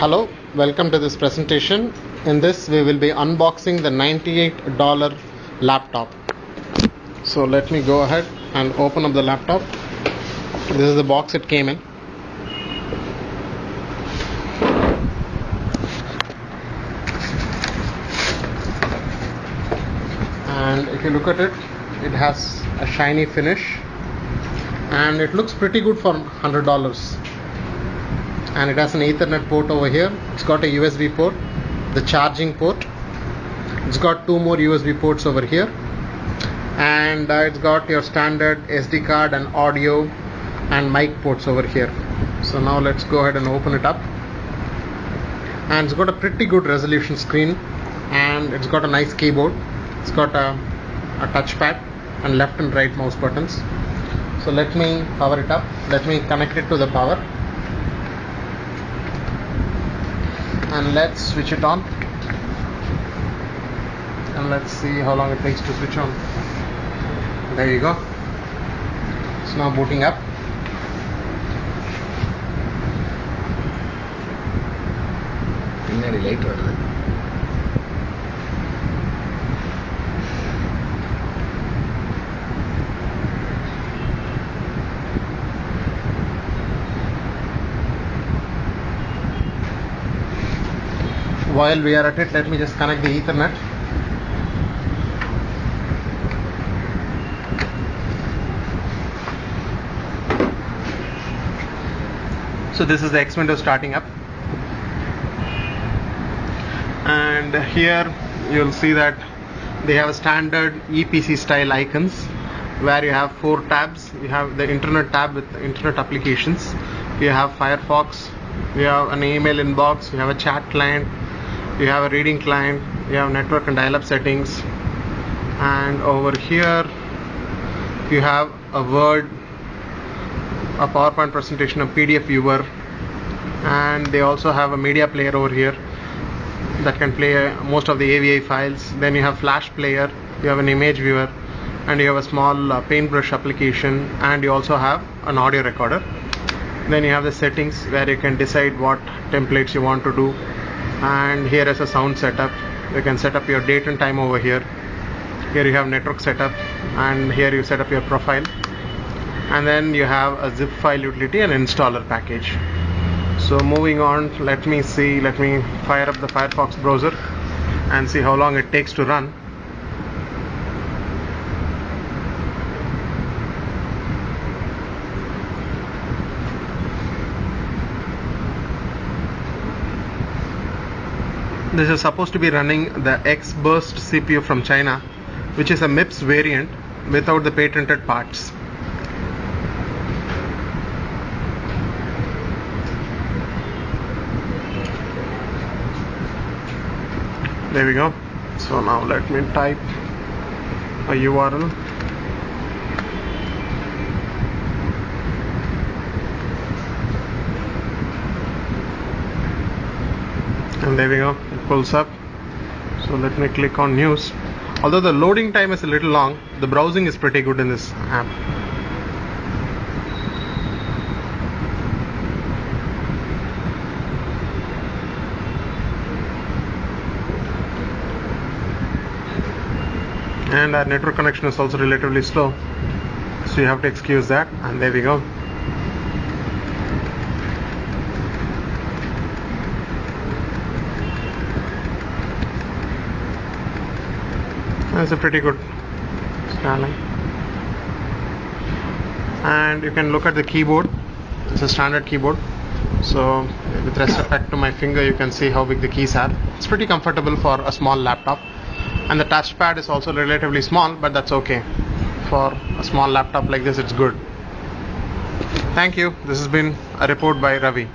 Hello, welcome to this presentation. In this we will be unboxing the $98 laptop. So let me go ahead and open up the laptop. This is the box it came in. And if you look at it, it has a shiny finish and it looks pretty good for $100. And it has an Ethernet port over here. It's got a USB port, the charging port. It's got two more USB ports over here, and it's got your standard SD card and audio and mic ports over here. So now let's go ahead and open it up. And it's got a pretty good resolution screen, and it's got a nice keyboard. It's got a touchpad and left and right mouse buttons. So let me power it up. Let me connect it to the power. And let's switch it on, and let's see how long it takes to switch on. There you go. It's now booting up. While we are at it, let me just connect the Ethernet. So this is the X window starting up, and here you'll see that they have a standard EPC style icons where you have 4 tabs. You have the internet tab with internet applications, you have Firefox, you have an email inbox, you have a chat client, you have a reading client, you have network and dial-up settings, and over here you have a Word, a PowerPoint presentation, a PDF viewer, and they also have a media player over here that can play most of the AVI files. Then you have Flash player, you have an image viewer, and you have a small paintbrush application, and you also have an audio recorder. Then you have the settings where you can decide what templates you want to do. And here is a sound setup. You can set up your date and time over here. Here you have network setup, and here you set up your profile. And then you have a zip file utility and installer package. So moving on, let me fire up the Firefox browser and see how long it takes to run. This is supposed to be running the X-Burst CPU from China, which is a MIPS variant without the patented parts. There we go. So now let me type a URL. And there we go, it pulls up. So let me click on news. Although the loading time is a little long, the browsing is pretty good in this app. And our network connection is also relatively slow, so you have to excuse that. And there we go. That's a pretty good scanning. And you can look at the keyboard. It's a standard keyboard, so with respect to my finger you can see how big the keys are. It's pretty comfortable for a small laptop, and the touchpad is also relatively small, but that's okay. For a small laptop like this, it's good. Thank you. This has been a report by Ravi.